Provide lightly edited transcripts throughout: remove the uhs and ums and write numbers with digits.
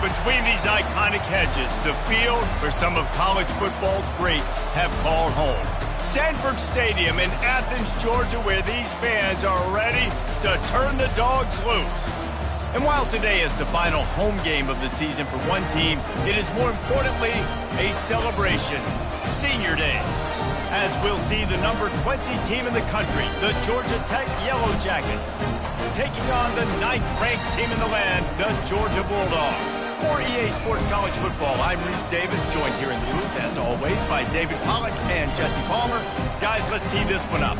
between these iconic hedges, the field where some of college football's greats have called home. Sanford Stadium in Athens, Georgia, where these fans are ready to turn the dogs loose. And while today is the final home game of the season for one team, it is more importantly a celebration, Senior Day. As we'll see the number 20 team in the country, the Georgia Tech Yellow Jackets, taking on the 9th-ranked team in the land, the Georgia Bulldogs. For EA Sports College Football, I'm Reese Davis, joined here in the booth, as always, by David Pollack and Jesse Palmer. Guys, let's tee this one up.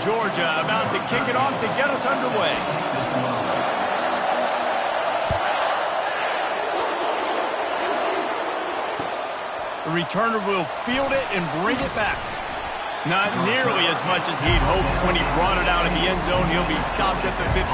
Georgia about to kick it off to get us underway. The returner will field it and bring it back. Not nearly as much as he'd hoped when he brought it out in the end zone. He'll be stopped at the 15.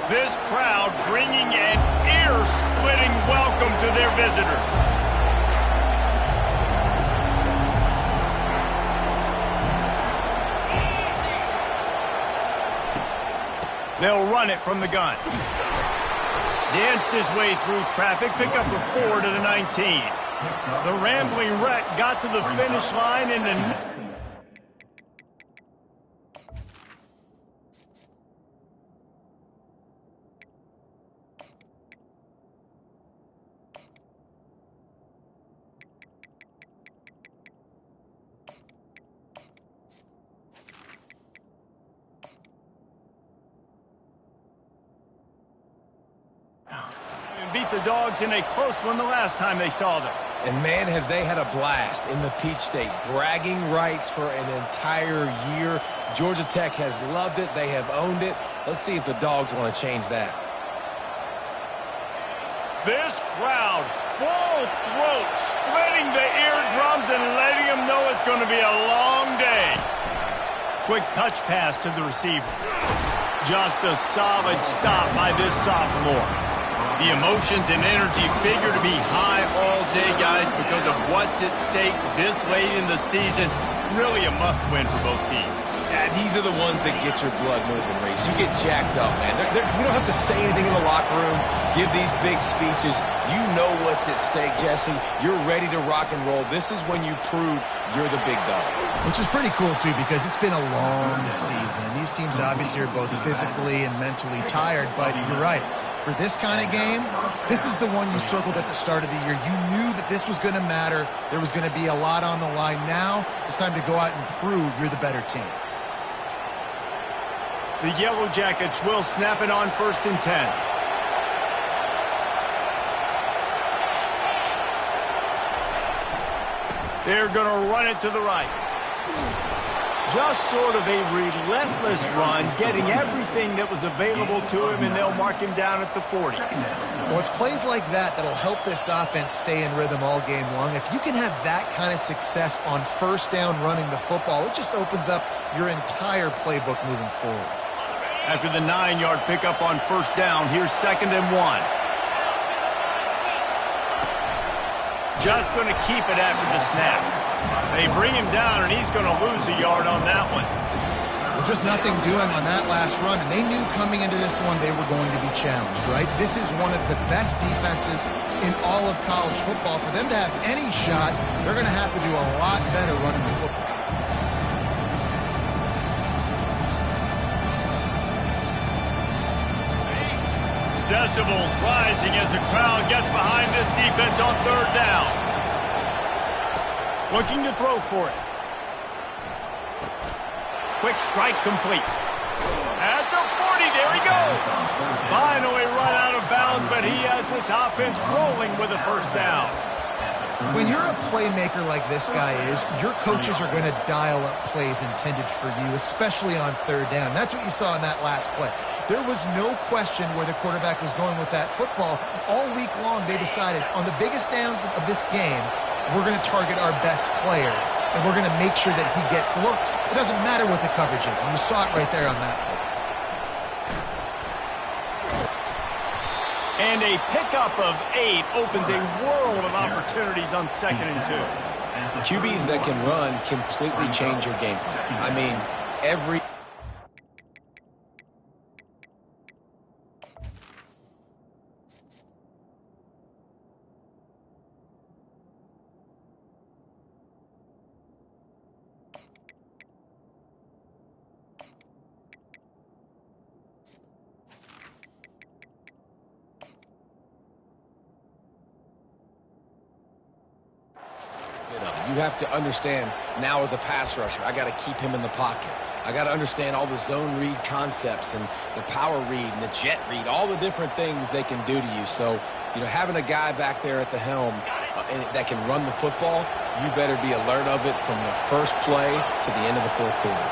This crowd bringing an ear-splitting welcome to their visitors. They'll run it from the gun. Danced his way through traffic, pick up a 4 to the 19. The rambling wreck got to the finish line in the... beat the Dogs in a close one the last time they saw them. And man, have they had a blast in the Peach State. Bragging rights for an entire year. Georgia Tech has loved it. They have owned it. Let's see if the Dogs want to change that. This crowd, full throat, splitting the eardrums and letting them know it's going to be a long day. Quick touch pass to the receiver. Just a solid stop by this sophomore. The emotions and energy figure to be high all day, guys, because of what's at stake this late in the season. Really a must-win for both teams. Yeah, these are the ones that get your blood moving, Reese. You get jacked up, man. We don't have to say anything in the locker room, give these big speeches. You know what's at stake, Jesse. You're ready to rock and roll. This is when you prove you're the big dog. Which is pretty cool, too, because it's been a long season. And these teams obviously are both physically and mentally tired, but you're right. For this kind of game, this is the one you circled at the start of the year. You knew that this was going to matter. There was going to be a lot on the line. Now it's time to go out and prove you're the better team. The Yellow Jackets will snap it on 1st and 10. They're going to run it to the right. Just sort of a relentless run, getting everything that was available to him, and they'll mark him down at the 40. Well, it's plays like that that'll help this offense stay in rhythm all game long. If you can have that kind of success on 1st down running the football, it just opens up your entire playbook moving forward. After the 9-yard pickup on 1st down, here's 2nd and 1. Just going to keep it after the snap. They bring him down, and he's going to lose a yard on that one. Well, just nothing doing on that last run, and they knew coming into this one they were going to be challenged, right? This is one of the best defenses in all of college football. For them to have any shot, they're going to have to do a lot better running the football. Decibels rising as the crowd gets behind this defense on 3rd down. Looking to throw for it. Quick strike complete. At the 40, there he goes. Finally run out of bounds, but he has this offense rolling with a 1st down. When you're a playmaker like this guy is, your coaches are going to dial up plays intended for you, especially on 3rd down. That's what you saw in that last play. There was no question where the quarterback was going with that football. All week long, they decided on the biggest downs of this game, we're going to target our best player, and we're going to make sure that he gets looks. It doesn't matter what the coverage is, and you saw it right there on that play. And a pickup of 8 opens a world of opportunities on 2nd and 2. QBs that can run completely change your game plan. I mean, every... You have to understand now as a pass rusher, I got to keep him in the pocket. I got to understand all the zone read concepts and the power read and the jet read, all the different things they can do to you. So, you know, having a guy back there at the helm that can run the football, you better be alert of it from the first play to the end of the 4th quarter.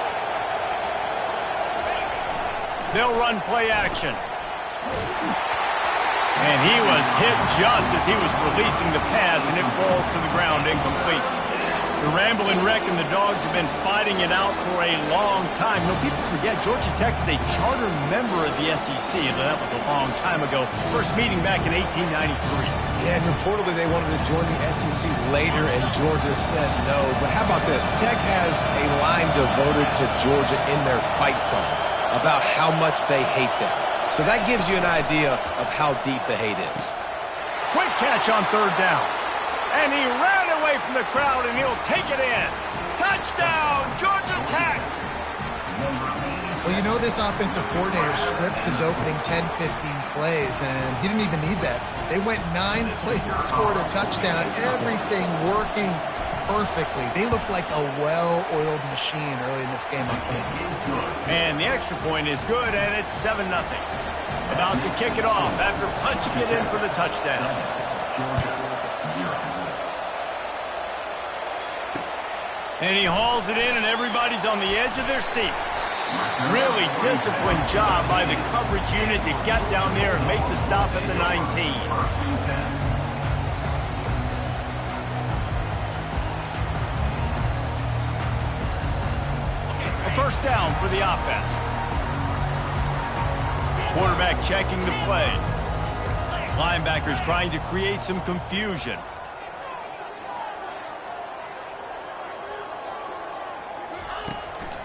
They'll run play action. And he was hit just as he was releasing the pass, and it falls to the ground incomplete. The Rambling Wreck and the Dogs have been fighting it out for a long time. You know, people forget Georgia Tech is a charter member of the SEC, and that was a long time ago. First meeting back in 1893. Yeah, and reportedly they wanted to join the SEC later, and Georgia said no. But how about this? Tech has a line devoted to Georgia in their fight song about how much they hate them. So that gives you an idea of how deep the hate is. Quick catch on 3rd down. And he ran away from the crowd, and he'll take it in. Touchdown, Georgia Tech! Well, you know this offensive coordinator scripts his opening 10, 15 plays, and he didn't even need that. They went 9 plays and scored a touchdown. Everything working perfectly. They look like a well-oiled machine early in this game offensively. And the extra point is good, and it's 7-0. About to kick it off after punching it in for the touchdown. And he hauls it in, and everybody's on the edge of their seats. Really disciplined job by the coverage unit to get down there and make the stop at the 19. First down for the offense. Quarterback checking the play. Linebackers trying to create some confusion.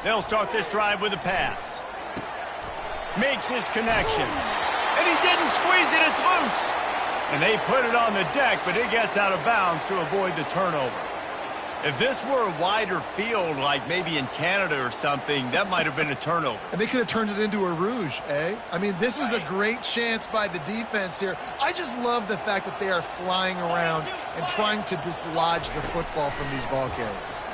They'll start this drive with a pass. Makes his connection. And he didn't squeeze it, it's loose. And they put it on the deck, but it gets out of bounds to avoid the turnover. If this were a wider field, like maybe in Canada or something, that might have been a turnover. And they could have turned it into a rouge, eh? I mean, this was a great chance by the defense here. I just love the fact that they are flying around and trying to dislodge the football from these ball carriers.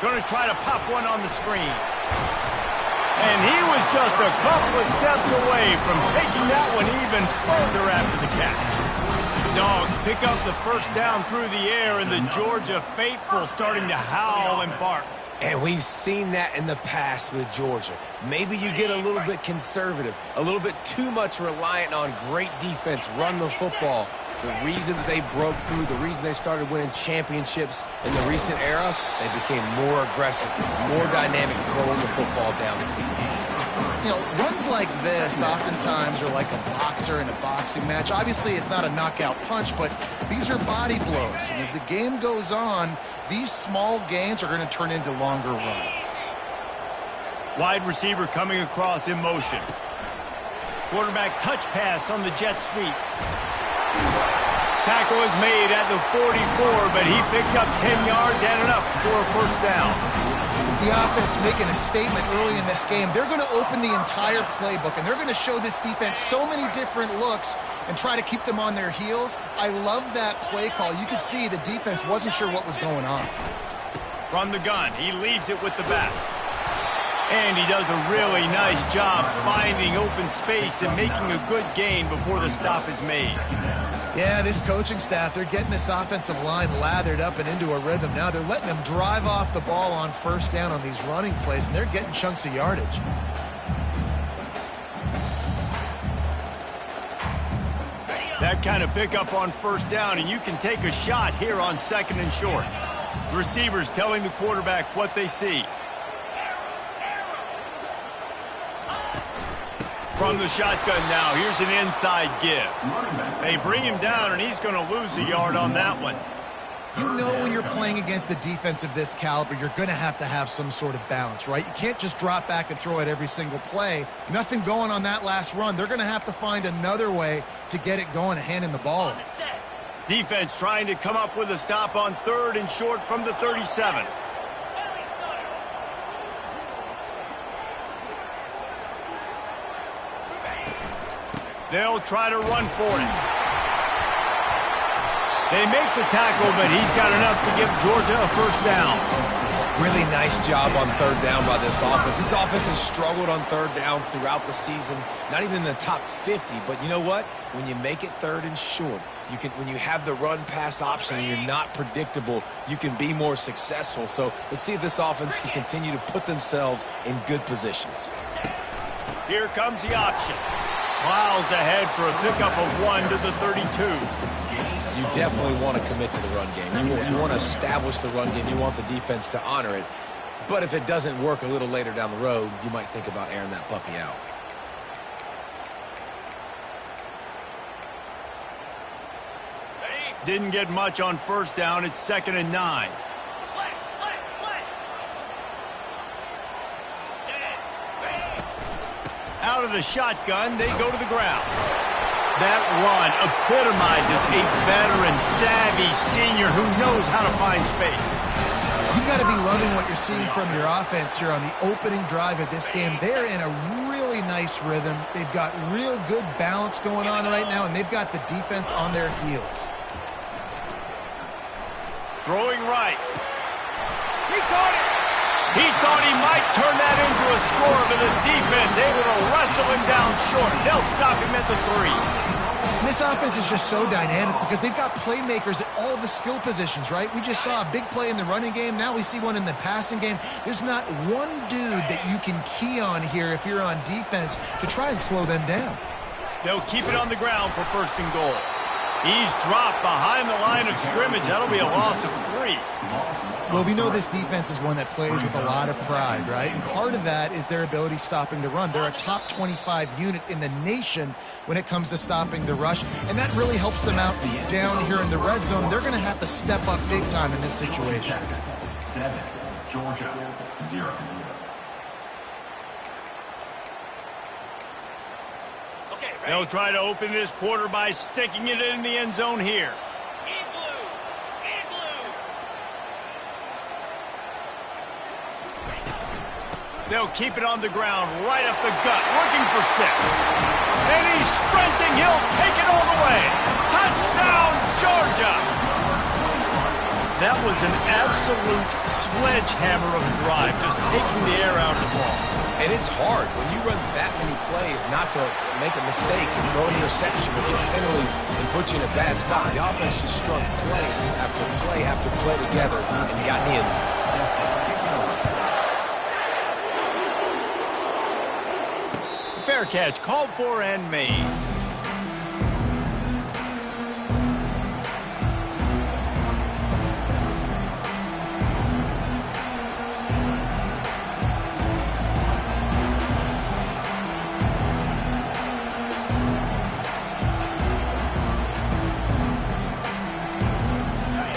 Going to try to pop one on the screen. And he was just a couple of steps away from taking that one even further after the catch. Dogs pick up the first down through the air, and the Georgia faithful starting to howl and bark. And we've seen that in the past with Georgia. Maybe you get a little bit conservative, a little bit too much reliant on great defense, run the football. The reason that they broke through, the reason they started winning championships in the recent era, they became more aggressive, more dynamic, throwing the football down the field. You know, runs like this oftentimes are like a boxer in a boxing match. Obviously, it's not a knockout punch, but these are body blows. And as the game goes on, these small gains are going to turn into longer runs. Wide receiver coming across in motion. Quarterback touch pass on the jet sweep. Tackle is made at the 44, but he picked up 10 yards and enough for a first down. The offense making a statement early in this game. They're going to open the entire playbook, and they're going to show this defense so many different looks and try to keep them on their heels. I love that play call. You could see the defense wasn't sure what was going on. From the gun, he leaves it with the back. And he does a really nice job finding open space and making a good gain before the stop is made. Yeah, this coaching staff, they're getting this offensive line lathered up and into a rhythm. Now they're letting them drive off the ball on first down on these running plays, and they're getting chunks of yardage. That kind of pickup on first down, and you can take a shot here on 2nd and short. Receivers telling the quarterback what they see. From From the shotgun now, here's an inside give. They bring him down, and he's going to lose a yard on that one. You know when you're playing against a defense of this caliber, you're going to have some sort of balance, right? You can't just drop back and throw it every single play. Nothing going on that last run. They're going to have to find another way to get it going and hand in the ball. Defense trying to come up with a stop on 3rd and short from the 37. They'll try to run for it. They make the tackle, but he's got enough to give Georgia a first down. Really nice job on 3rd down by this offense. This offense has struggled on 3rd downs throughout the season. Not even in the top 50, but you know what? When you make it 3rd and short, when you have the run-pass option and you're not predictable, you can be more successful. So let's see if this offense can continue to put themselves in good positions. Here comes the option. Plows ahead for a pickup of 1 to the 32. You definitely want to commit to the run game. You want to establish the run game. You want the defense to honor it. But if it doesn't work a little later down the road, you might think about airing that puppy out. Didn't get much on 1st down. It's 2nd and 9. Out of the shotgun, they go to the ground. That run epitomizes a veteran, savvy senior who knows how to find space. You've got to be loving what you're seeing from your offense here on the opening drive of this game. They're in a really nice rhythm. They've got real good balance going on right now, and they've got the defense on their heels. Throwing right. He caught it. He thought he might turn that into a score, but the defense able to wrestle him down short. They'll stop him at the 3. And this offense is just so dynamic because they've got playmakers at all the skill positions, right? We just saw a big play in the running game. Now we see one in the passing game. There's not one dude that you can key on here if you're on defense to try and slow them down. They'll keep it on the ground for 1st and goal. He's dropped behind the line of scrimmage. That'll be a loss of 3. Well, we know this defense is one that plays with a lot of pride, right? And part of that is their ability stopping the run. They're a top 25 unit in the nation when it comes to stopping the rush, and that really helps them out down here in the red zone. They're going to have to step up big time in this situation. 7, Georgia, 0. They'll try to open this quarter by sticking it in the end zone here. They'll keep it on the ground, right up the gut, looking for 6. And he's sprinting. He'll take it all the way. Touchdown, Georgia! That was an absolute sledgehammer of a drive, just taking the air out of the ball. And it's hard when you run that many plays not to make a mistake and throw an interception or get penalties and put you in a bad spot. The offense just strung play after play after play together and got in the end zone. Fair catch, called for and made.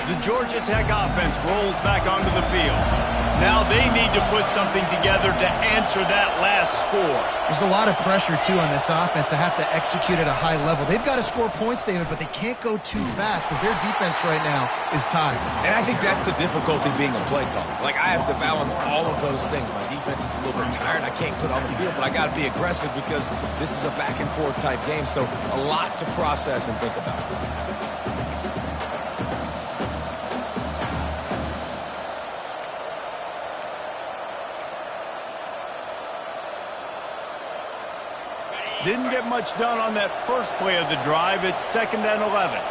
The Georgia Tech offense rolls back onto the field. Now they need to put something together to answer that last score. There's a lot of pressure, too, on this offense to have to execute at a high level. They've got to score points, David, but they can't go too fast because their defense right now is tired. And I think that's the difficulty being a play caller. Like, I have to balance all of those things. My defense is a little bit tired. I can't put on the field, but I got to be aggressive because this is a back-and-forth type game, so a lot to process and think about. Didn't get much done on that first play of the drive. It's 2nd and 11.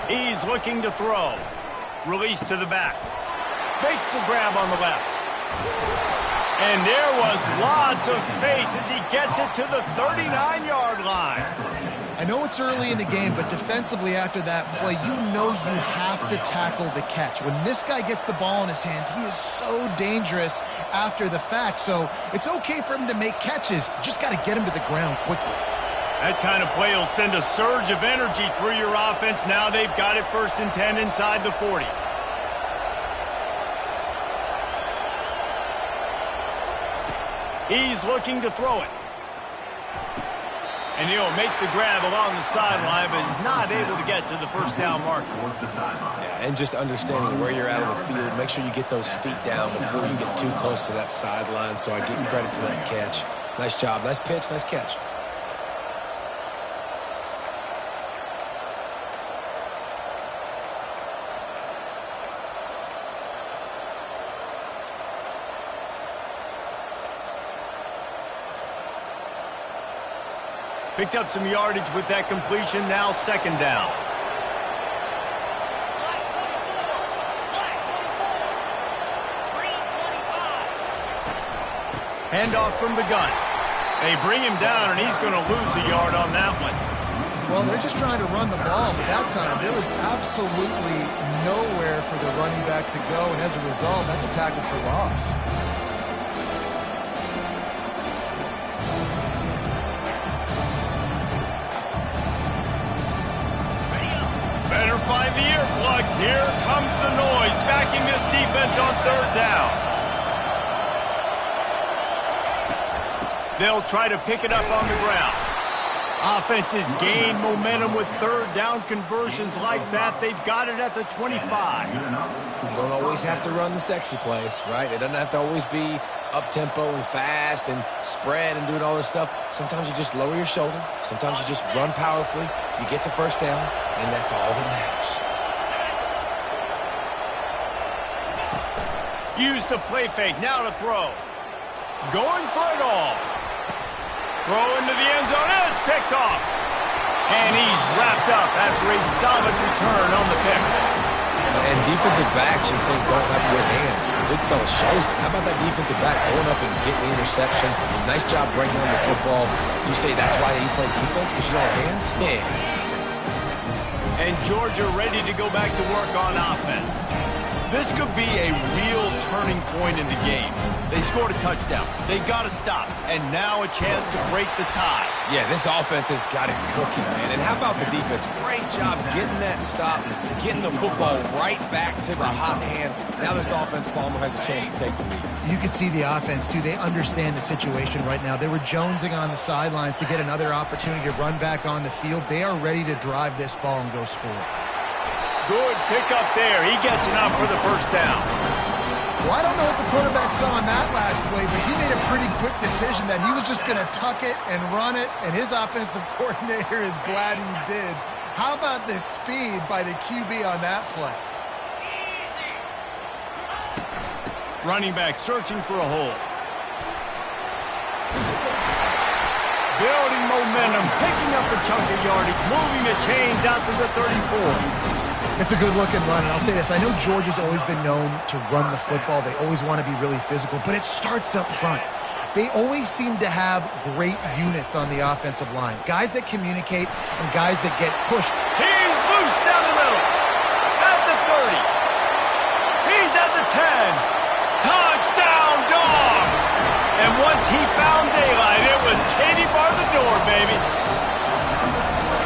He's looking to throw. Release to the back. Makes the grab on the left. And there was lots of space as he gets it to the 39-yard line. I know it's early in the game, but defensively after that play, you know you have to tackle the catch. When this guy gets the ball in his hands, he is so dangerous after the fact. So it's okay for him to make catches. You just got to get him to the ground quickly. That kind of play will send a surge of energy through your offense. Now they've got it 1st and 10 inside the 40. He's looking to throw it. And he'll make the grab along the sideline, but he's not able to get to the first down marker. Yeah, and just understanding where you're at on the field, make sure you get those feet down before you get too close to that sideline, so I give you credit for that catch. Nice job, nice pitch, nice catch. Picked up some yardage with that completion, now 2nd down. Handoff from the gun. They bring him down, and he's going to lose a yard on that one. Well, they're just trying to run the ball, but that time there was absolutely nowhere for the running back to go, and as a result, that's a tackle for loss. Find the earplugs. Here comes the noise, backing this defense on 3rd down. They'll try to pick it up on the ground. Offenses gain momentum with 3rd down conversions like that. They've got it at the 25. You don't always have to run the sexy plays, right? It doesn't have to always be up-tempo and fast and spread and doing all this stuff. Sometimes you just lower your shoulder. Sometimes you just run powerfully. You get the 1st down, and that's all that matters. Use the play fake, now to throw. Going for it all. Throw into the end zone, and it's picked off. And he's wrapped up after a solid return on the pick. And defensive backs, you think, don't have good hands. The big fella shows it. How about that defensive back going up and getting the interception? Nice job breaking on the football. You say that's why you play defense, because you don't have hands? Yeah. And Georgia ready to go back to work on offense. This could be a real turning point in the game. They scored a touchdown. They got to stop. And now a chance to break the tie. Yeah, this offense has got it cooking, man. And how about the defense? Great job getting that stop, getting the football right back to the hot hand. Now this offense, Palmer, has a chance to take the lead. You can see the offense, too. They understand the situation right now. They were jonesing on the sidelines to get another opportunity to run back on the field. They are ready to drive this ball and go score. Good pick up there. He gets enough for the 1st down. Well, I don't know what the quarterback saw on that last play, but he made a pretty quick decision that he was just going to tuck it and run it, and his offensive coordinator is glad he did. How about the speed by the QB on that play? Running back searching for a hole. Building momentum, picking up a chunk of yardage, moving the chains out to the 34. It's a good-looking run, and I'll say this. I know Georgia's always been known to run the football. They always want to be really physical, but it starts up front. They always seem to have great units on the offensive line. Guys that communicate and guys that get pushed. He's loose down the middle. At the 30. He's at the 10. Touchdown, Dogs! And once he found daylight, it was Katie bar the door, baby.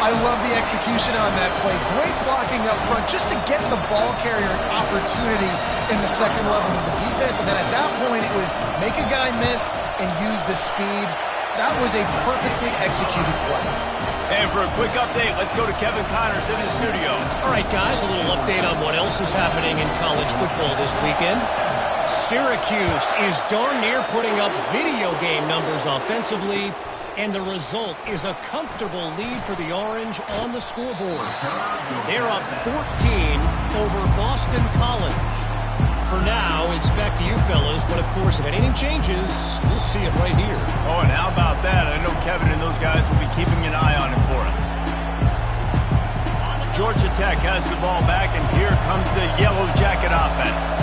I love the execution on that play. Great blocking up front just to get the ball carrier an opportunity in the 2nd level of the defense. And then at that point, it was make a guy miss and use the speed. That was a perfectly executed play. And for a quick update, let's go to Kevin Connors in the studio. All right, guys, a little update on what else is happening in college football this weekend. Syracuse is darn near putting up video game numbers offensively, and the result is a comfortable lead for the Orange on the scoreboard. They're up 14 over Boston College. For now, it's back to you fellas, but of course, if anything changes, you'll see it right here. Oh, and how about that? I know Kevin and those guys will be keeping an eye on it for us. Georgia Tech has the ball back, and here comes the Yellow Jacket offense.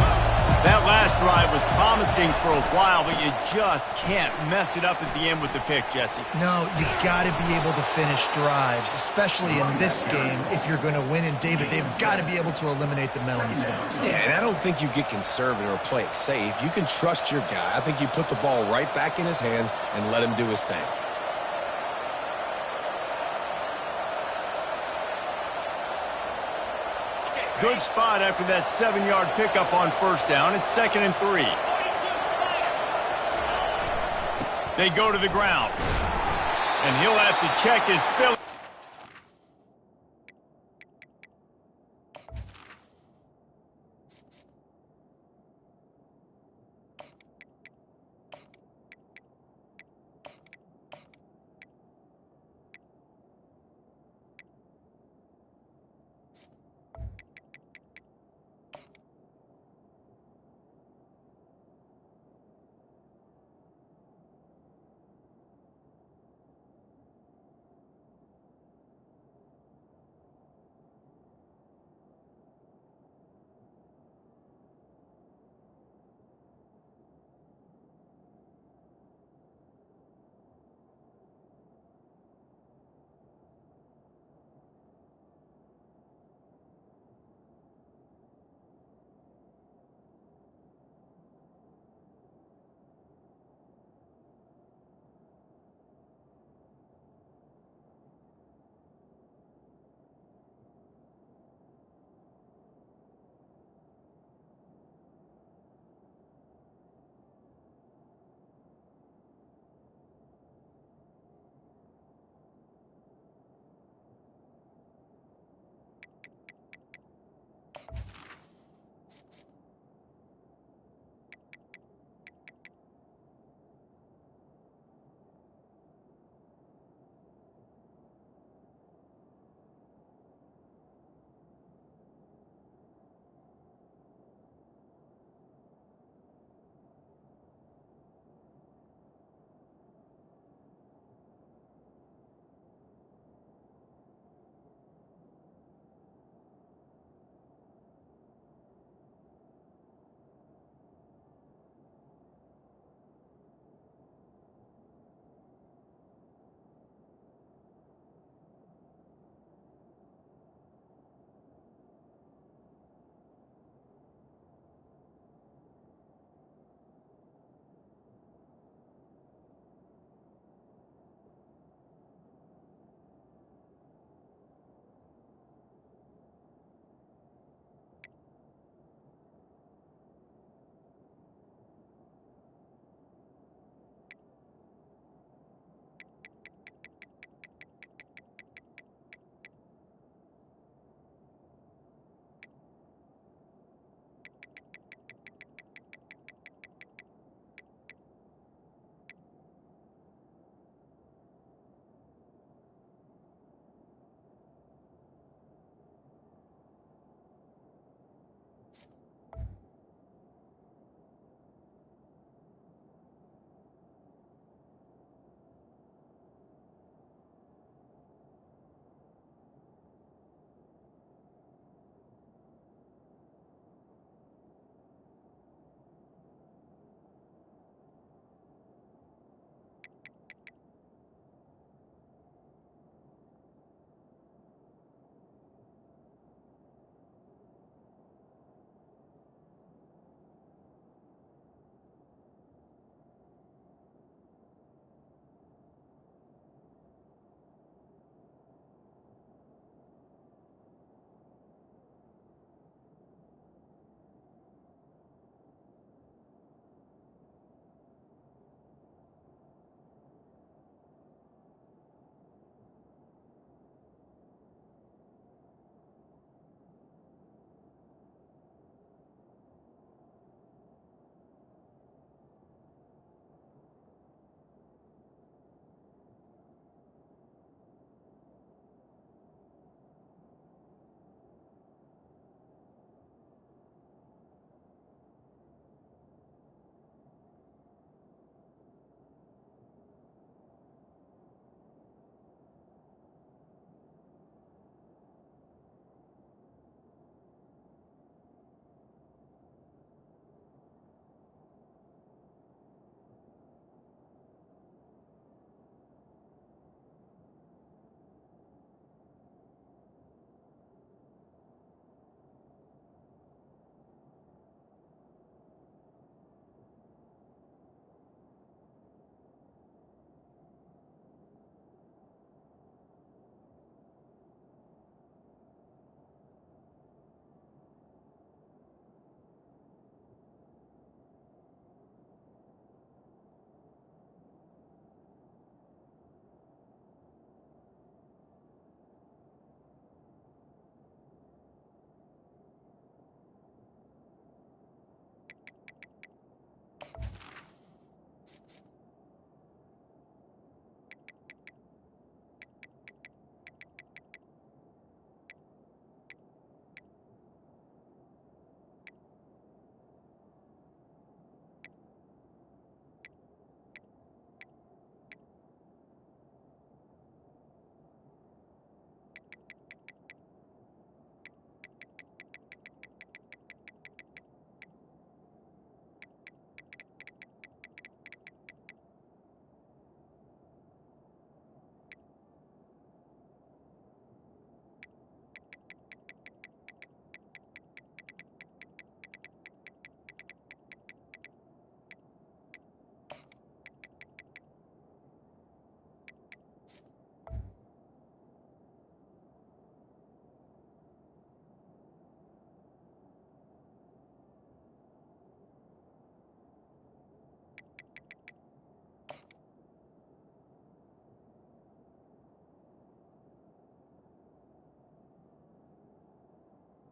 That last drive was promising for a while, but you just can't mess it up at the end with the pick, Jesse. No, you got to be able to finish drives, especially in this game if you're going to win. And, David, they've got to be able to eliminate the mental mistakes. Yeah, and I don't think you get conservative or play it safe. You can trust your guy. I think you put the ball right back in his hands and let him do his thing. Good spot after that 7-yard pickup on first down. It's 2nd and 3. They go to the ground. And he'll have to check his fill.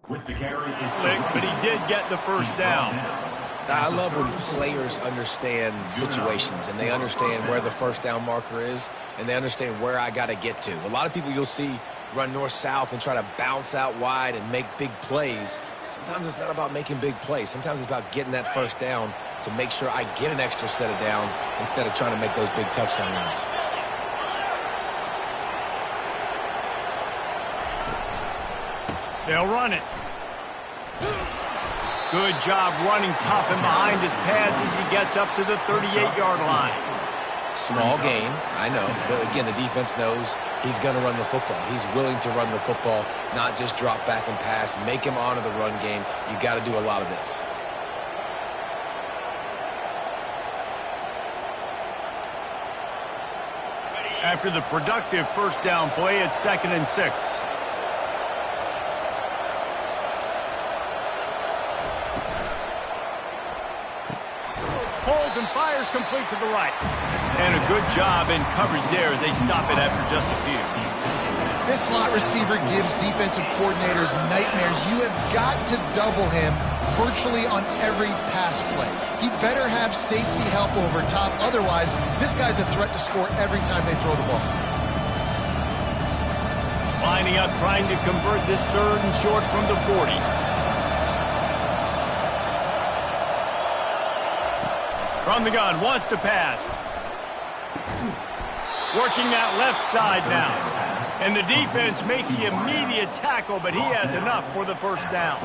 With the carry, But he did get the first down. I love when players understand situations and they understand where the first down marker is and they understand where I got to get to. A lot of people you'll see run north-south and try to bounce out wide and make big plays. Sometimes it's not about making big plays. Sometimes it's about getting that first down to make sure I get an extra set of downs instead of trying to make those big touchdown runs. They'll run it. Good job running tough and behind his pads as he gets up to the 38-yard line. Small gain, I know. But again, the defense knows he's going to run the football. He's willing to run the football, not just drop back and pass. Make him honor the run game. You got to do a lot of this. After the productive first down play, it's 2nd and 6. Holds and fires complete to the right. And a good job in coverage there as they stop it after just a few. This slot receiver gives defensive coordinators nightmares. You have got to double him virtually on every pass play. He better have safety help over top. Otherwise, this guy's a threat to score every time they throw the ball. Lining up, trying to convert this 3rd and short from the 40. From the gun, wants to pass. Working that left side now. And the defense makes the immediate tackle, but he has enough for the first down.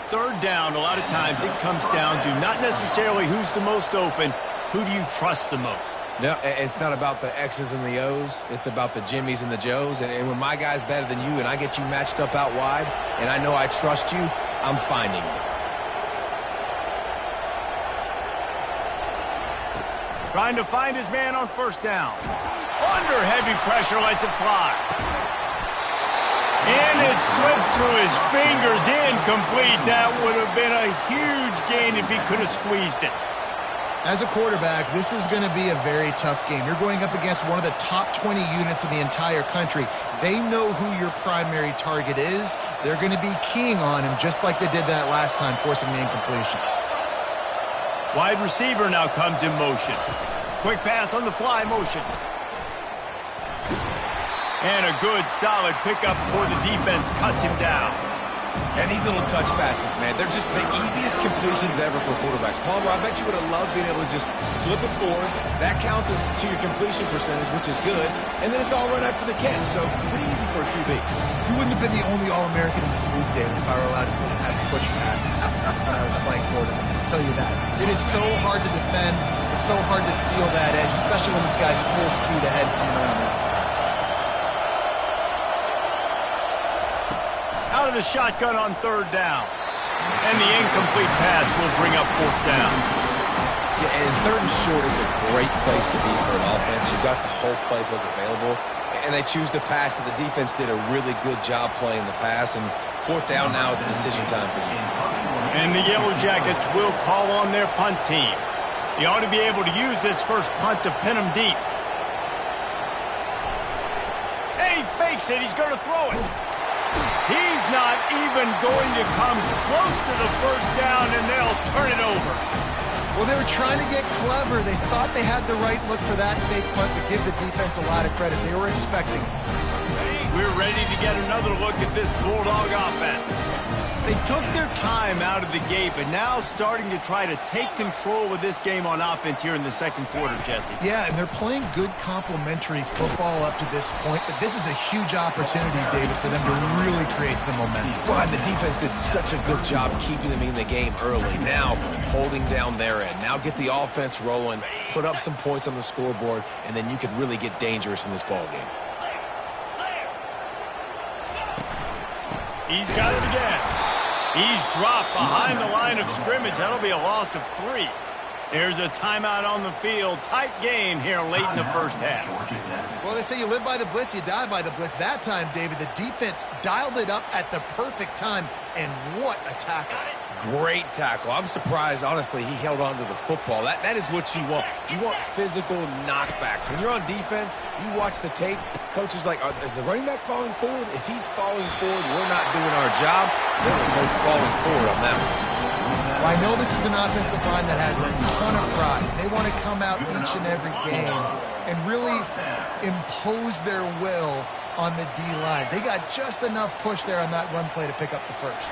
3rd down, a lot of times it comes down to not necessarily who's the most open, who do you trust the most? No, it's not about the X's and the O's. It's about the Jimmies and the Joes. And when my guy's better than you and I get you matched up out wide and I know I trust you, I'm finding you. Trying to find his man on first down. Under heavy pressure, lets it fly. And it slips through his fingers, incomplete. That would have been a huge gain if he could have squeezed it. As a quarterback, this is going to be a very tough game. You're going up against one of the top 20 units in the entire country. They know who your primary target is. They're going to be keying on him just like they did that last time, forcing the incompletion. Wide receiver now comes in motion. Quick pass on the fly motion. And a good, solid pickup before the defense cuts him down. And these little touch passes, man, they're just the easiest completions ever for quarterbacks. Palmer, I bet you would have loved being able to just flip it forward. That counts as to your completion percentage, which is good. And then it's all run up to the catch, so pretty easy for a QB. You wouldn't have been the only All-American in this move game if I were allowed to have push passes when I was playing quarterback. I'll tell you that. It is so hard to defend. It's so hard to seal that edge, especially when this guy's full speed ahead coming around the outside. Out of the shotgun on 3rd down. And the incomplete pass will bring up 4th down. Yeah, and 3rd and short is a great place to be for an offense. You've got the whole playbook available, and they choose to pass, and the defense did a really good job playing the pass, and 4th down now is decision time for you. And the Yellow Jackets will call on their punt team. They ought to be able to use this first punt to pin them deep. And he fakes it. He's going to throw it. He's not even going to come close to the first down, and they'll turn it over. Well, they were trying to get clever. They thought they had the right look for that fake punt, but give the defense a lot of credit. They were expecting it. We're ready to get another look at this Bulldog offense. They took their time out of the gate, but now starting to try to take control of this game on offense here in the 2nd quarter, Jesse. Yeah, and they're playing good complementary football up to this point, but this is a huge opportunity, David, for them to really create some momentum. Well, and the defense did such a good job keeping them in the game early. Now, holding down their end. Now get the offense rolling, put up some points on the scoreboard, and then you could really get dangerous in this ball game. He's got it again. He's dropped behind the line of scrimmage. That'll be a loss of 3. There's a timeout on the field. Tight game here late in the first half. Well, they say you live by the blitz, you die by the blitz. That time, David, the defense dialed it up at the perfect time, and what a tackle. Great tackle. I'm surprised, honestly, he held on to the football. That is what you want. You want physical knockbacks. When you're on defense, you watch the tape, coach is like, is the running back falling forward? If he's falling forward, we're not doing our job. There was no falling forward on that one. Well, I know this is an offensive line that has a ton of pride. They want to come out each and every game and really impose their will on the D-line. They got just enough push there on that run play to pick up the first.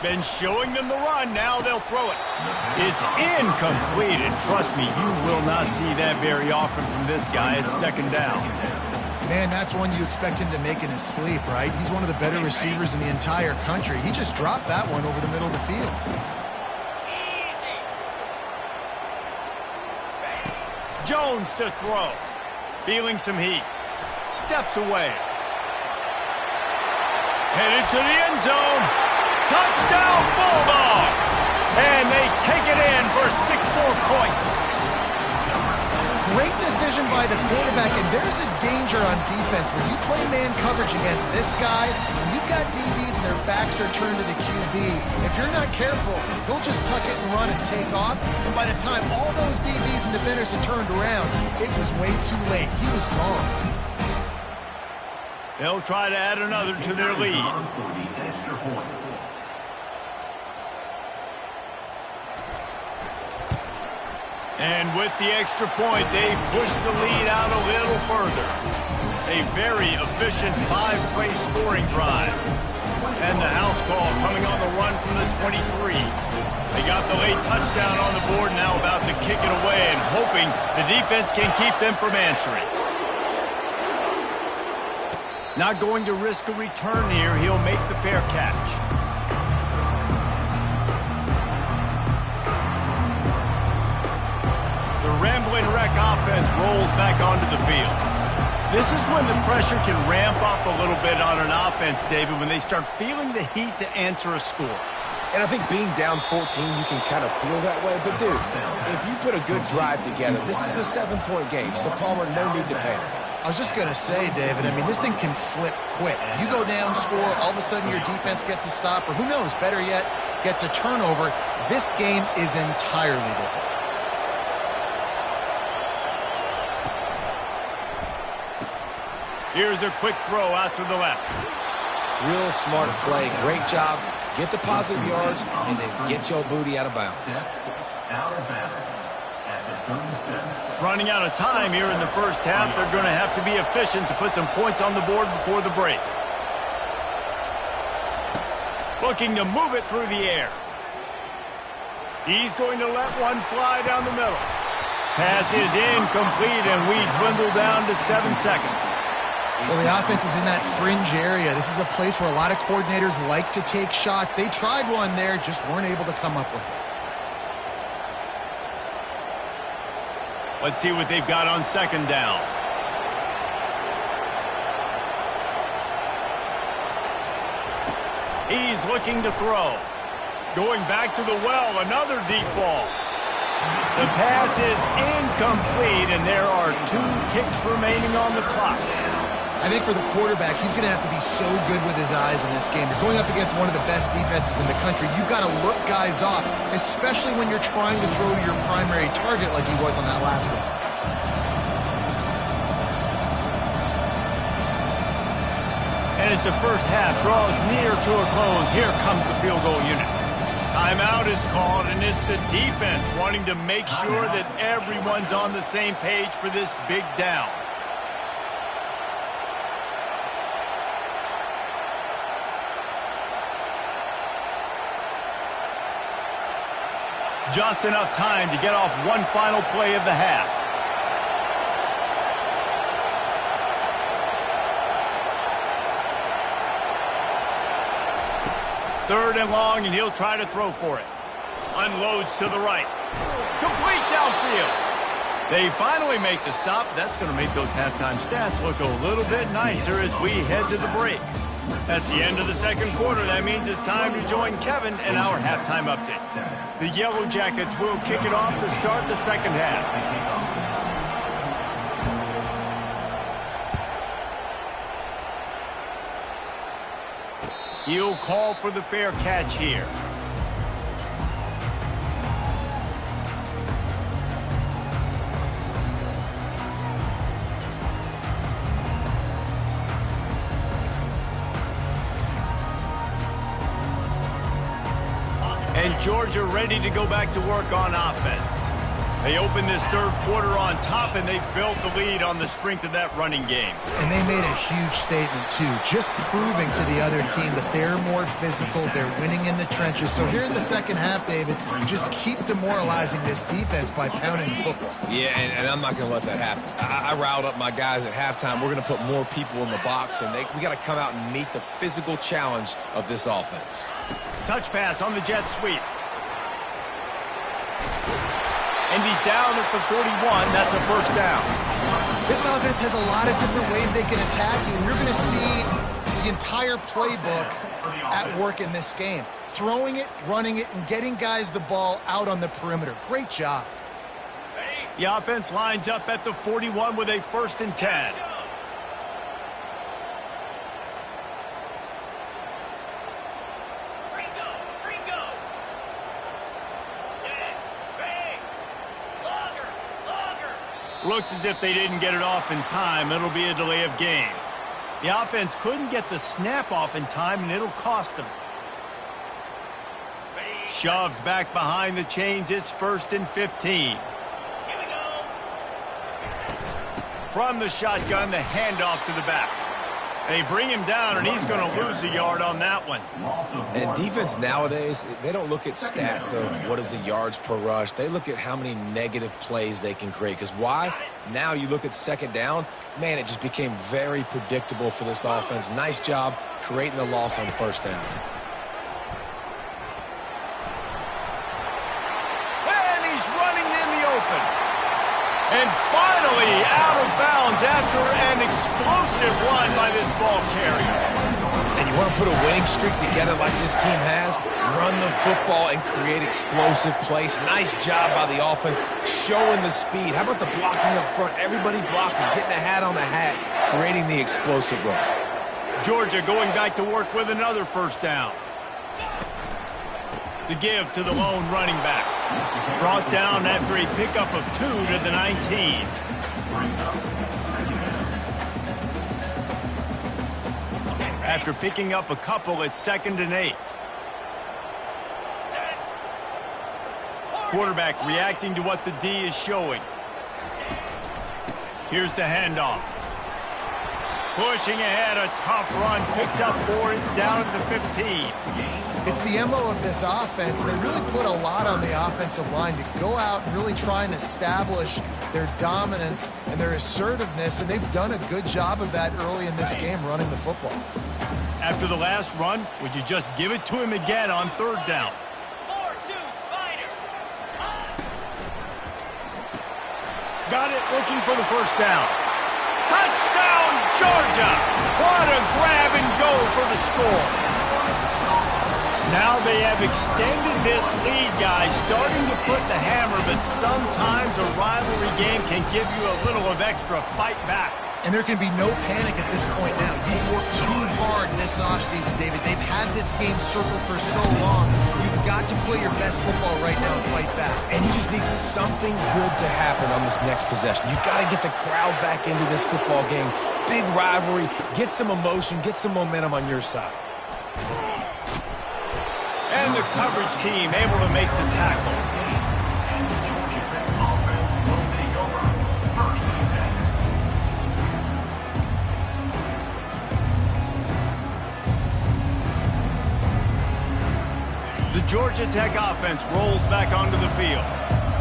Been showing them the run, now they'll throw it. It's incomplete, and trust me, you will not see that very often from this guy. It's second down. Man, that's one you expect him to make in his sleep, right? He's one of the better receivers in the entire country. He just dropped that one over the middle of the field. Jones to throw. Feeling some heat. Steps away. Headed to the end zone. Touchdown Bulldogs! And they take it in for 6 more points. Great decision by the quarterback, and there's a danger on defense when you play man coverage against this guy. When you've got DBs and their backs are turned to the QB, if you're not careful, he'll just tuck it and run and take off. And by the time all those DBs and defenders had turned around, it was way too late. He was gone. They'll try to add another to their lead. And with the extra point, they push the lead out a little further. A very efficient 5-play scoring drive. And the house call coming on the run from the 23. They got the late touchdown on the board, now about to kick it away and hoping the defense can keep them from answering. Not going to risk a return here. He'll make the fair catch. The Rambling Wreck offense rolls back onto the field. This is when the pressure can ramp up a little bit on an offense, David, when they start feeling the heat to answer a score. And I think being down 14, you can kind of feel that way. But, dude, if you put a good drive together, this is a 7-point game. So, Palmer, no need to panic. I was just going to say, David, I mean, this thing can flip quick. You go down, score, all of a sudden your defense gets a stop, or who knows, better yet, gets a turnover. This game is entirely different. Here's a quick throw out to the left. Real smart play. Great job. Get the positive yards, and then get your booty out of bounds. Out of bounds at the 37. Running out of time here in the first half. They're going to have to be efficient to put some points on the board before the break. Looking to move it through the air. He's going to let one fly down the middle. Pass is incomplete, and we dwindle down to 7 seconds. Well, the offense is in that fringe area. This is a place where a lot of coordinators like to take shots. They tried one there, just weren't able to come up with it. Let's see what they've got on second down. He's looking to throw. Going back to the well, another deep ball. The pass is incomplete, and there are 2 ticks remaining on the clock. I think for the quarterback, he's going to have to be so good with his eyes in this game. You're going up against one of the best defenses in the country. You've got to look guys off, especially when you're trying to throw to your primary target like he was on that last one. And as the first half draws near to a close, here comes the field goal unit. Timeout is called, and it's the defense wanting to make sure that everyone's on the same page for this big down. Just enough time to get off one final play of the half. Third and long, and he'll try to throw for it. Unloads to the right. Complete downfield. They finally make the stop. That's going to make those halftime stats look a little bit nicer as we head to the break. That's the end of the second quarter. That means it's time to join Kevin in our halftime update. The Yellow Jackets will kick it off to start the second half. He'll call for the fair catch here. Georgia ready to go back to work on offense. They opened this third quarter on top, and they built the lead on the strength of that running game. And they made a huge statement, too, just proving to the other team that they're more physical, they're winning in the trenches. So here in the second half, David, just keep demoralizing this defense by pounding the football. Yeah, and I'm not going to let that happen. I riled up my guys at halftime. We're going to put more people in the box, and we got to come out and meet the physical challenge of this offense. Touch pass on the jet sweep. And he's down at the 41. That's a first down. This offense has a lot of different ways they can attack you. You're going to see the entire playbook at work in this game. Throwing it, running it, and getting guys the ball out on the perimeter. Great job. The offense lines up at the 41 with a 1st and 10. Looks as if they didn't get it off in time. It'll be a delay of game. The offense couldn't get the snap off in time, and it'll cost them. Shoved back behind the chains. It's 1st and 15. Here we go. From the shotgun, the handoff to the back. They bring him down, and he's going to lose a yard on that one. And defense nowadays, they don't look at stats of what is the yards per rush. They look at how many negative plays they can create. Because why? Now you look at second down, man, it just became very predictable for this offense. Nice job creating the loss on first down. And he's running in the open. And finally out of bounds after an explosive run by this ball carrier. And you want to put a winning streak together like this team has, run the football and create explosive plays. Nice job by the offense showing the speed. How about the blocking up front? Everybody blocking, getting a hat on the hat, creating the explosive run. Georgia going back to work with another first down. The give to the lone running back. Brought down after a pickup of 2 to the 19. After picking up a couple, it's 2nd and 8. Quarterback reacting to what the D is showing. Here's the handoff. Pushing ahead, a tough run. Picks up 4. It's down at the 15. It's the MO of this offense, and they really put a lot on the offensive line to go out and really try and establish their dominance and their assertiveness, and they've done a good job of that early in this game running the football. After the last run, would you just give it to him again on 3rd down? 4-2 Spider. Got it, looking for the first down. Touchdown, Georgia! What a grab and go for the score. Now they have extended this lead, guys, starting to put the hammer, but sometimes a rivalry game can give you a little of extra fight back. And there can be no panic at this point now. You've worked too hard this offseason, David. They've had this game circled for so long. You've got to play your best football right now and fight back. And you just need something good to happen on this next possession. You got to get the crowd back into this football game. Big rivalry. Get some emotion. Get some momentum on your side. And the coverage team able to make the tackle. The Georgia Tech offense rolls back onto the field.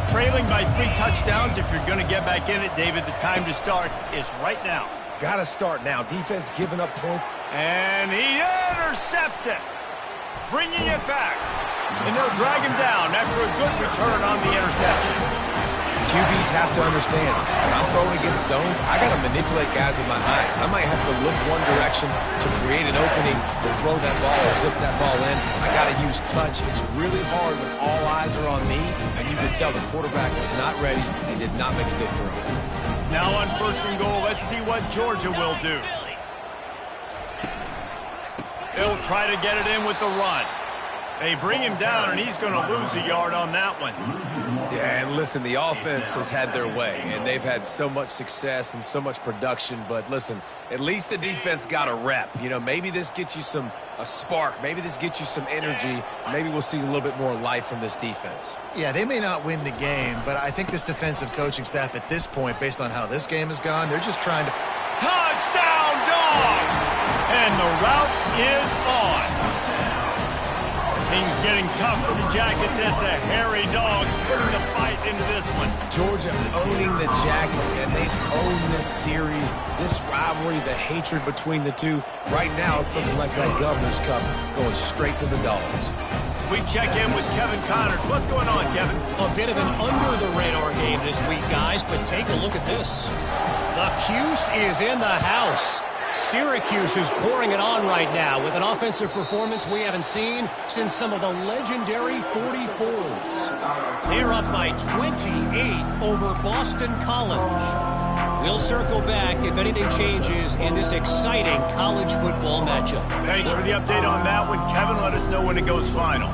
Trailing by 3 touchdowns. If you're going to get back in it, David, the time to start is right now. Got to start now. Defense giving up points. And he intercepts it. Bringing it back. And they'll drag him down after a good return on the interception. QBs have to understand, when I'm throwing against zones, I got to manipulate guys with my eyes. I might have to look one direction to create an opening to throw that ball or zip that ball in. I got to use touch. It's really hard when all eyes are on me, and you can tell the quarterback was not ready and did not make a good throw. Now on 1st and goal, let's see what Georgia will do. They'll try to get it in with the run. They bring him down, and he's going to lose a yard on that one. Yeah, and listen, the offense has had their way, and they've had so much success and so much production. But listen, at least the defense got a rep. You know, maybe this gets you a spark. Maybe this gets you some energy. Maybe we'll see a little bit more life from this defense. Yeah, they may not win the game, but I think this defensive coaching staff at this point, based on how this game has gone, they're just trying to... Touchdown, Dogs! And the route is on. Things getting tough for the Jackets as the hairy Dogs putting the fight into this one. Georgia owning the Jackets, and they've owned this series, this rivalry, the hatred between the two. Right now, it's looking like that Governor's Cup going straight to the Dogs. We check in with Kevin Connors. What's going on, Kevin? A bit of an under-the-radar game this week, guys, but take a look at this. The Cuse is in the house. Syracuse is pouring it on right now with an offensive performance we haven't seen since some of the legendary 44s. They're up by 28 over Boston College. We'll circle back if anything changes in this exciting college football matchup. Thanks for the update on that one, Kevin. Let us know when it goes final.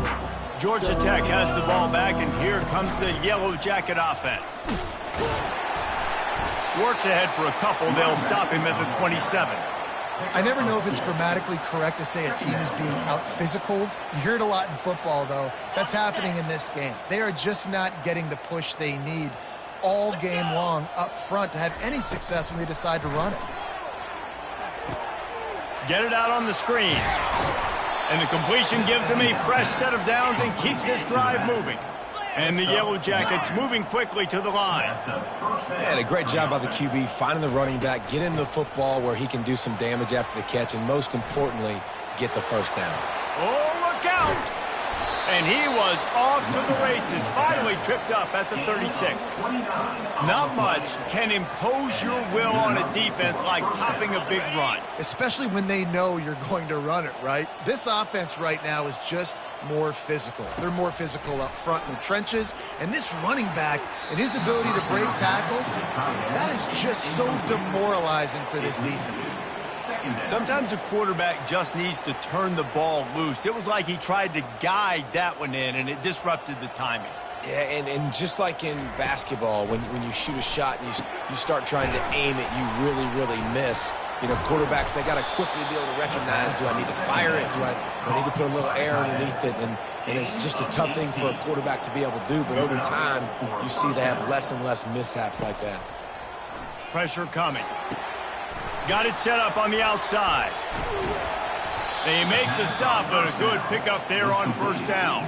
Georgia Tech has the ball back, and here comes the Yellow Jacket offense. Works ahead for a couple. They'll stop him at the 27. I never know if it's grammatically correct to say a team is being out-physicaled. You hear it a lot in football, though. That's happening in this game. They are just not getting the push they need all game long up front to have any success when they decide to run it. Get it out on the screen. And the completion gives him a fresh set of downs and keeps this drive moving. And the Yellow Jackets moving quickly to the line. And a great job by the QB finding the running back, getting the football where he can do some damage after the catch, and most importantly, get the first down. Oh, look out! And he was off to the races, finally tripped up at the 36. Not much can impose your will on a defense like popping a big run. Especially when they know you're going to run it, right? This offense right now is just more physical. They're more physical up front in the trenches, and this running back and his ability to break tackles, that is just so demoralizing for this defense. Sometimes a quarterback just needs to turn the ball loose. It was like he tried to guide that one in, and it disrupted the timing. Yeah, and just like in basketball, when you shoot a shot and you start trying to aim it, you really, really miss. You know, quarterbacks, they got to quickly be able to recognize, do I need to fire it? Do I need to put a little air underneath it? And it's just a tough thing for a quarterback to be able to do. But over time, you see they have less and less mishaps like that. Pressure coming. Got it set up on the outside. They make the stop, but a good pickup there on first down.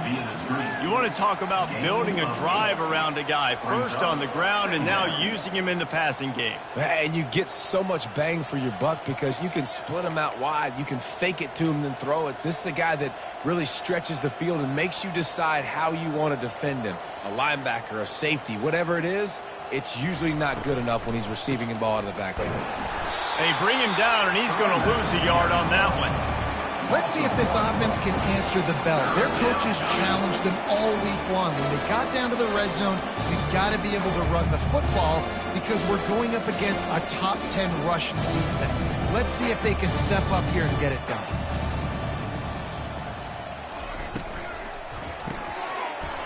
You want to talk about building a drive around a guy. First on the ground and now using him in the passing game. And you get so much bang for your buck because you can split him out wide. You can fake it to him, then throw it. This is the guy that really stretches the field and makes you decide how you want to defend him. A linebacker, a safety, whatever it is, it's usually not good enough when he's receiving the ball out of the backfield. They bring him down, and he's going to lose a yard on that one. Let's see if this offense can answer the bell. Their coaches challenged them all week long. When they got down to the red zone, we've got to be able to run the football because we're going up against a top 10 rushing defense. Let's see if they can step up here and get it done.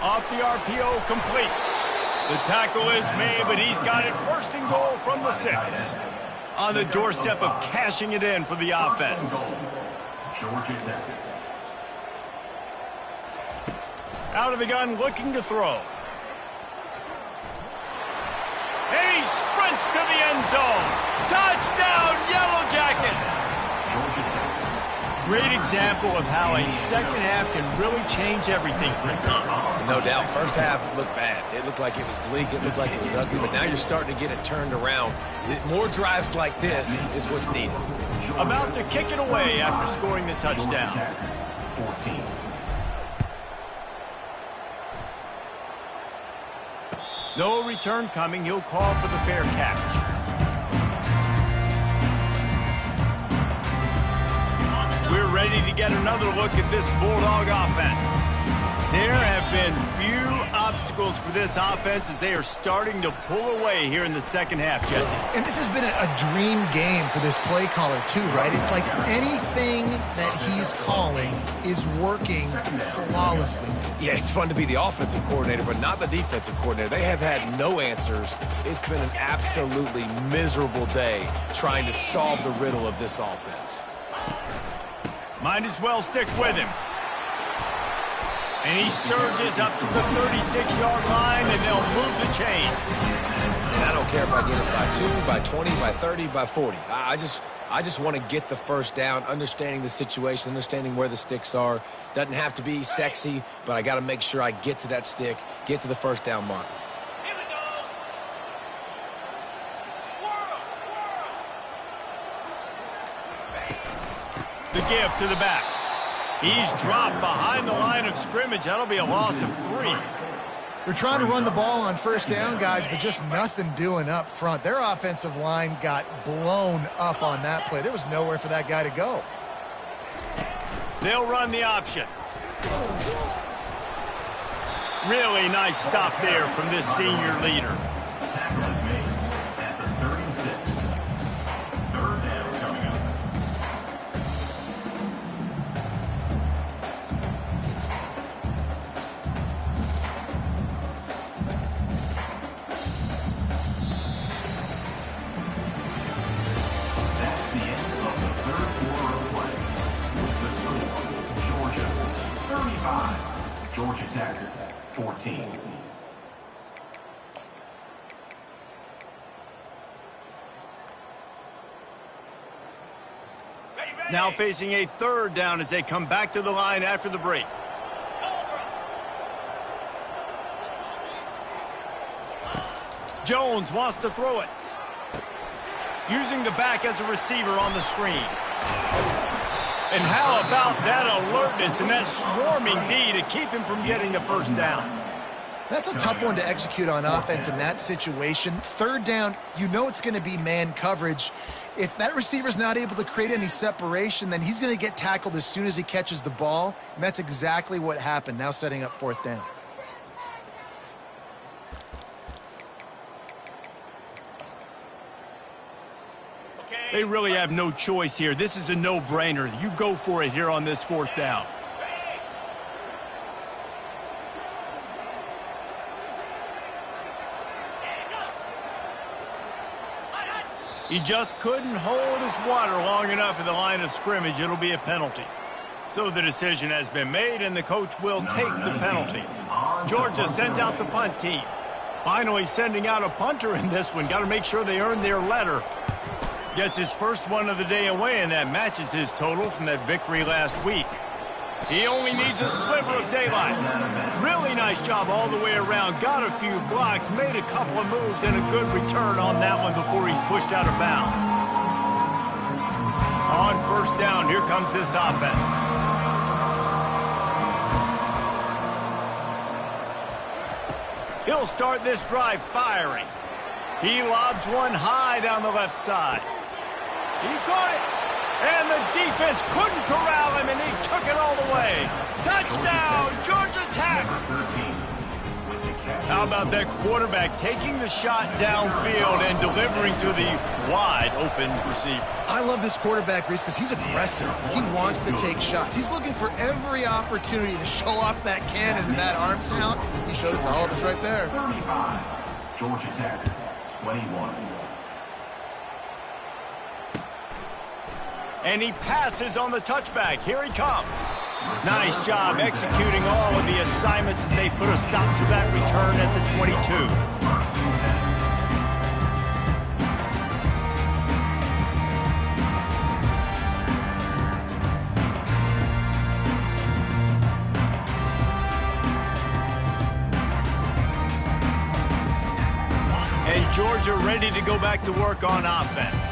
Off the RPO, complete. The tackle is made, but he's got it first and goal from the 6. On the doorstep of cashing it in for the offense. Out of the gun, looking to throw. And he sprints to the end zone. Touchdown, Yellow Jackets! Great example of how a second half can really change everything for a team. No doubt. First half looked bad. It looked like it was bleak. It looked like it was ugly. But now you're starting to get it turned around. More drives like this is what's needed. About to kick it away after scoring the touchdown. 14. No return coming. He'll call for the fair catch. We're ready to get another look at this Bulldog offense. There have been few obstacles for this offense as they are starting to pull away here in the second half, Jesse. And this has been a dream game for this play caller too, right? It's like anything that he's calling is working flawlessly. Yeah, it's fun to be the offensive coordinator, but not the defensive coordinator. They have had no answers. It's been an absolutely miserable day trying to solve the riddle of this offense. Might as well stick with him. And he surges up to the 36-yard line, and they'll move the chain. And I don't care if I get it by 2, by 20, by 30, by 40. I just want to get the first down, understanding the situation, understanding where the sticks are. Doesn't have to be sexy, but I got to make sure I get to that stick, get to the first down mark. Here we go. Squirrel. The give to the back. He's dropped behind the line of scrimmage. That'll be a loss of 3. They're trying to run the ball on first down, guys, but just nothing doing up front. Their offensive line got blown up on that play. There was nowhere for that guy to go. They'll run the option. Really nice stop there from this senior leader. Tackle is made at the 36. Third down coming up. That's the end of the third quarter of play. With the score, Georgia 35, Georgia Tech 14. Now facing a third down as they come back to the line after the break. Jones wants to throw it. Using the back as a receiver on the screen. And how about that alertness and that swarming D to keep him from getting the first down? That's a tough one to execute on offense in that situation. Third down, you know it's going to be man coverage. If that receiver's not able to create any separation, then he's going to get tackled as soon as he catches the ball. And that's exactly what happened, now setting up fourth down. They really have no choice here. This is a no-brainer. You go for it here on this fourth down. He just couldn't hold his water long enough at the line of scrimmage. It'll be a penalty. So the decision has been made, and the coach will take the penalty. Georgia sends out the punt team. Finally sending out a punter in this one. Got to make sure they earn their letter. Gets his first one of the day away, and that matches his total from that victory last week. He only needs a sliver of daylight. Really nice job all the way around. Got a few blocks, made a couple of moves, and a good return on that one before he's pushed out of bounds. On first down, here comes this offense. He'll start this drive firing. He lobs one high down the left side. He caught it. And the defense couldn't corral him, and he took it all the way. Touchdown, Georgia Tech. How about that quarterback taking the shot downfield and delivering to the wide-open receiver? I love this quarterback, Reese, because he's aggressive. He wants to take shots. He's looking for every opportunity to show off that cannon and that arm talent. He showed it to all of us right there. 35, Georgia Tech 21. And he passes on the touchback. Here he comes. Nice job executing all of the assignments as they put a stop to that return at the 22. And Georgia ready to go back to work on offense.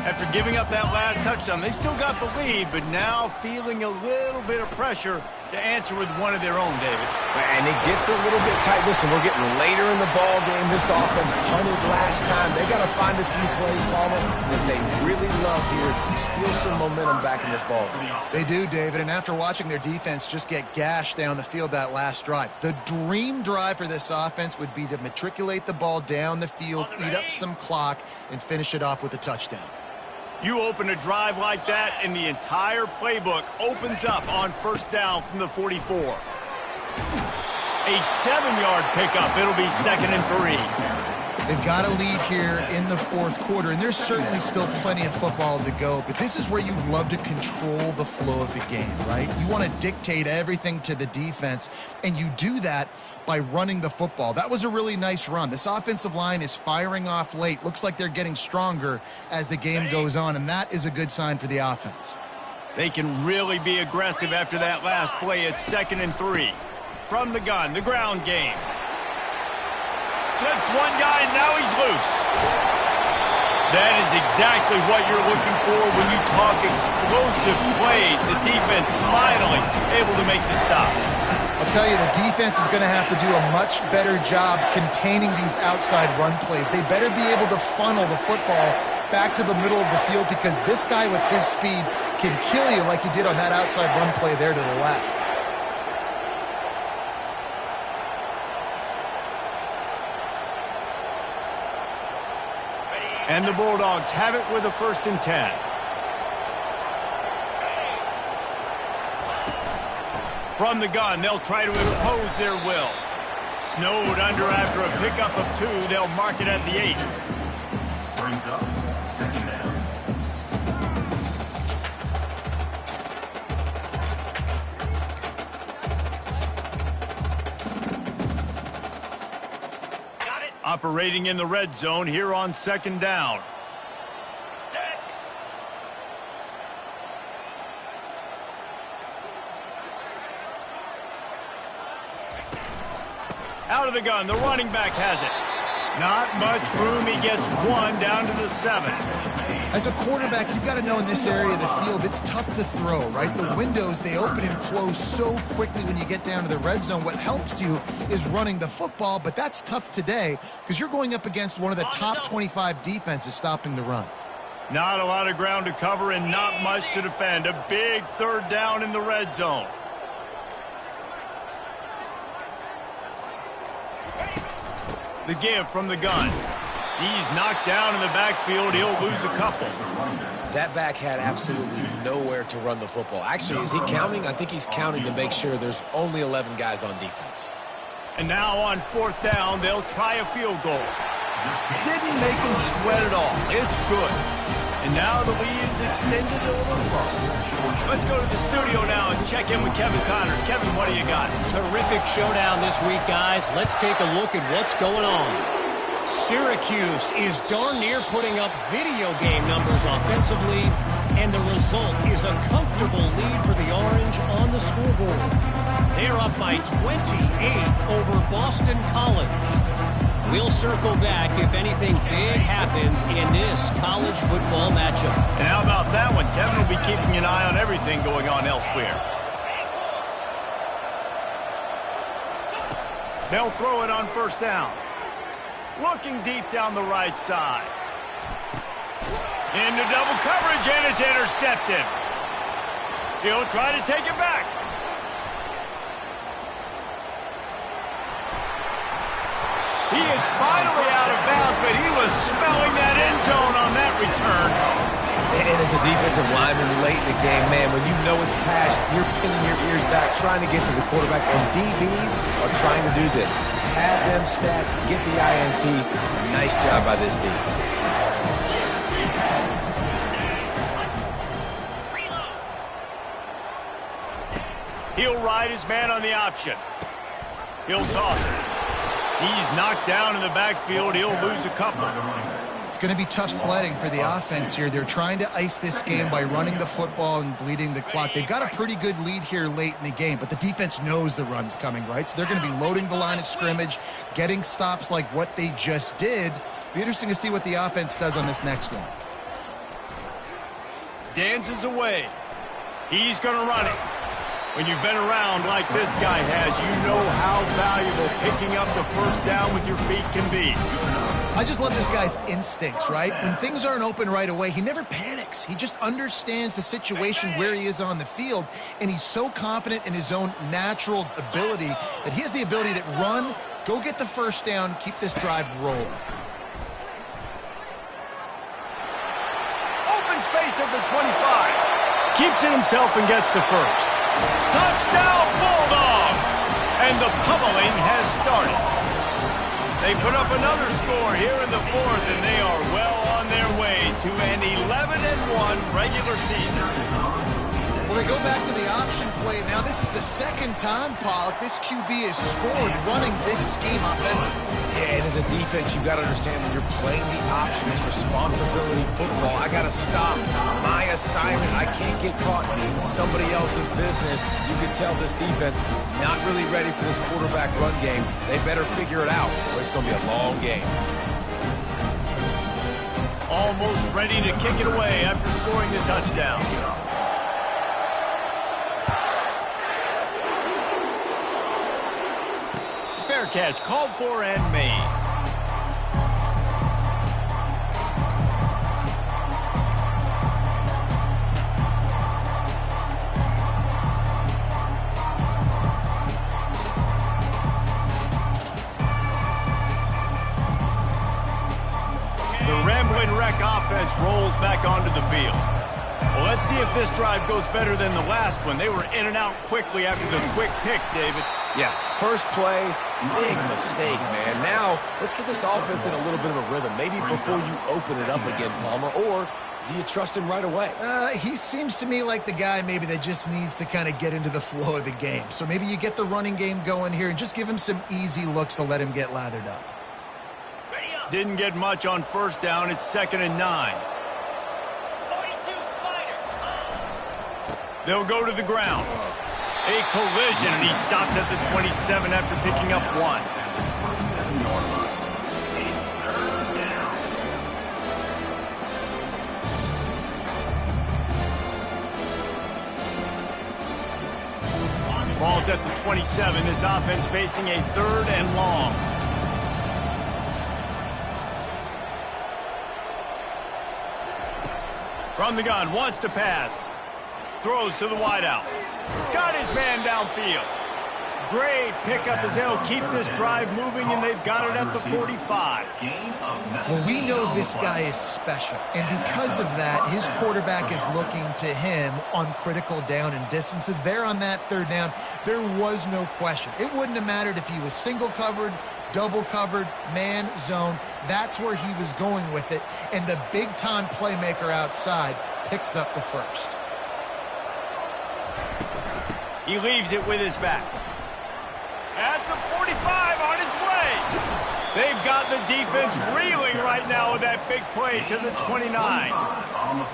After giving up that last touchdown, they still got the lead, but now feeling a little bit of pressure to answer with one of their own, David. And it gets a little bit tight. Listen, we're getting later in the ball game. This offense punted last time. They got to find a few plays, Palmer, that they really love here. Steal some momentum back in this ball game. They do, David, and after watching their defense just get gashed down the field that last drive, the dream drive for this offense would be to matriculate the ball down the field, eat up some clock, and finish it off with a touchdown. You open a drive like that, and the entire playbook opens up on first down from the 44. A 7-yard pickup. It'll be 2nd and 3. They've got a lead here in the fourth quarter, and there's certainly still plenty of football to go, but this is where you'd love to control the flow of the game, right? You want to dictate everything to the defense, and you do that by running the football. That was a really nice run. This offensive line is firing off late. Looks like they're getting stronger as the game goes on, and that is a good sign for the offense. They can really be aggressive after that last play. It's 2nd and 3. From the gun, the ground game. Slips one guy, and now he's loose. That is exactly what you're looking for when you talk explosive plays. The defense finally able to make the stop. I'll tell you, the defense is going to have to do a much better job containing these outside run plays. They better be able to funnel the football back to the middle of the field, because this guy with his speed can kill you like he did on that outside run play there to the left. And the Bulldogs have it with a 1st and 10. From the gun, they'll try to impose their will. Snowed under after a pickup of 2. They'll mark it at the 8. Brings up 2nd down. Got it. Operating in the red zone here on 2nd down. Set. Out of the gun, the running back has it. Not much room. He gets 1 down to the 7. As a quarterback, you've got to know in this area of the field, it's tough to throw, right? The windows, they open and close so quickly when you get down to the red zone. What helps you is running the football, but that's tough today because you're going up against one of the top 25 defenses stopping the run. Not a lot of ground to cover and not much to defend. A big 3rd down in the red zone. The give from the gun. He's knocked down in the backfield. He'll lose a couple. That back had absolutely nowhere to run the football. Actually, is he counting? I think he's counting to make sure there's only 11 guys on defense. And now on 4th down, they'll try a field goal. Didn't make him sweat at all. It's good. And now the lead is extended a little further. Let's go to the studio now and check in with Kevin Connors. Kevin, what do you got? Terrific showdown this week, guys. Let's take a look at what's going on. Syracuse is darn near putting up video game numbers offensively, and the result is a comfortable lead for the Orange on the scoreboard. They're up by 28 over Boston College. We'll circle back if anything big happens in this college football matchup. And how about that one? Kevin will be keeping an eye on everything going on elsewhere. They'll throw it on 1st down. Looking deep down the right side. Into double coverage, and it's intercepted. He'll try to take it back. He is finally out of bounds, but he was smelling that end zone on that return. And as a defensive lineman late in the game, man, when you know it's pass, you're pinning your ears back, trying to get to the quarterback, and DBs are trying to do this. Have them stats, get the INT. Nice job by this D. He'll ride his man on the option. He'll toss it. He's knocked down in the backfield. He'll lose a couple. It's going to be tough sledding for the offense here. They're trying to ice this game by running the football and bleeding the clock. They've got a pretty good lead here late in the game, but the defense knows the run's coming, right? So they're going to be loading the line of scrimmage, getting stops like what they just did. Be interesting to see what the offense does on this next one. Dances away. He's going to run it. When you've been around like this guy has, you know how valuable picking up the first down with your feet can be. I just love this guy's instincts, right? When things aren't open right away, he never panics. He just understands the situation where he is on the field, and he's so confident in his own natural ability that he has the ability to run, go get the first down, keep this drive rolling. Open space at the 25. Keeps it himself and gets the first. Touchdown, Bulldogs! And the pummeling has started. They put up another score here in the fourth, and they are well on their way to an 11-1 regular season. Well, they go back to the option play. Now, this is the second time, Pollock, this QB has scored running this scheme offensively. Yeah, and as a defense, you got to understand when you're playing the options, responsibility football, I got to stop my assignment. I can't get caught in somebody else's business. You can tell this defense not really ready for this quarterback run game. They better figure it out, or it's going to be a long game. Almost ready to kick it away after scoring the touchdown. Fair catch, called for and made. The Ramblin' Wreck offense rolls back onto the field. Well, let's see if this drive goes better than the last one. They were in and out quickly after the quick pick, David. Yeah, first play, big mistake, man. Now, let's get this offense in a little bit of a rhythm. Maybe before you open it up again, Palmer, or do you trust him right away? He seems to me like the guy maybe that just needs to kind of get into the flow of the game. So maybe you get the running game going here and just give him some easy looks to let him get lathered up. Didn't get much on first down. It's 2nd and 9. 42 Spider. They'll go to the ground. A collision, and he stopped at the 27 after picking up 1. Ball's at the 27. This offense facing a 3rd and long. From the gun, wants to pass. Throws to the wideout. Got his man downfield. Great pickup as they'll keep this drive moving, and they've got it at the 45. Well, we know this guy is special, and because of that, his quarterback is looking to him on critical down and distances. There on that 3rd down, there was no question. It wouldn't have mattered if he was single covered, double covered, man, zone. That's where he was going with it, and the big-time playmaker outside picks up the first. He leaves it with his back. At the 45, on his way. They've got the defense reeling right now with that big play to the 29.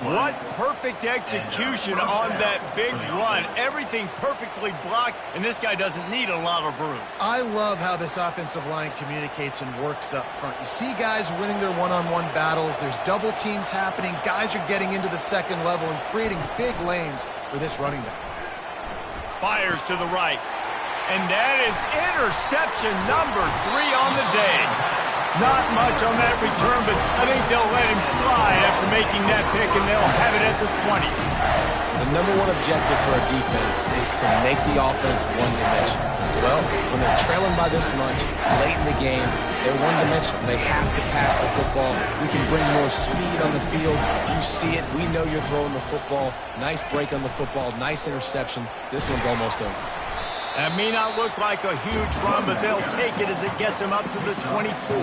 What perfect execution on that big run. Everything perfectly blocked, and this guy doesn't need a lot of room. I love how this offensive line communicates and works up front. You see guys winning their one-on-one battles. There's double teams happening. Guys are getting into the second level and creating big lanes for this running back. Fires to the right. And that is interception number 3 on the day. Not much on that return, but I think they'll let him slide after making that pick, and they'll have it at the 20. The number one objective for a defense is to make the offense one-dimensional. Well, when they're trailing by this much, late in the game, they're one-dimensional. They have to pass the football. We can bring more speed on the field. You see it. We know you're throwing the football. Nice break on the football. Nice interception. This one's almost over. That may not look like a huge run, but they'll take it as it gets them up to the 24.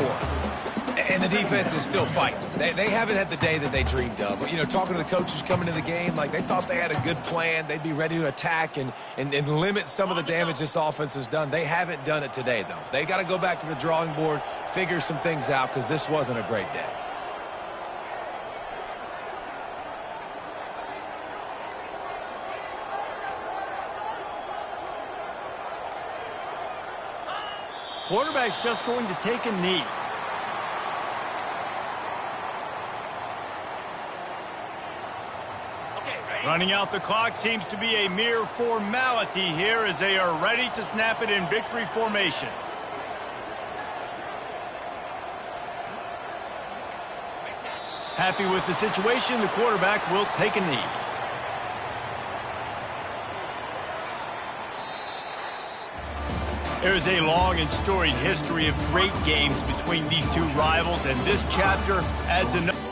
And the defense is still fighting. They haven't had the day that they dreamed of. But, you know, talking to the coaches coming into the game, like they thought they had a good plan. They'd be ready to attack and limit some of the damage this offense has done. They haven't done it today, though. They got to go back to the drawing board, figure some things out, because this wasn't a great day. Quarterback's just going to take a knee. Okay, ready? Running out the clock seems to be a mere formality here as they are ready to snap it in victory formation. Happy with the situation, the quarterback will take a knee. There is a long and storied history of great games between these two rivals, and this chapter adds another.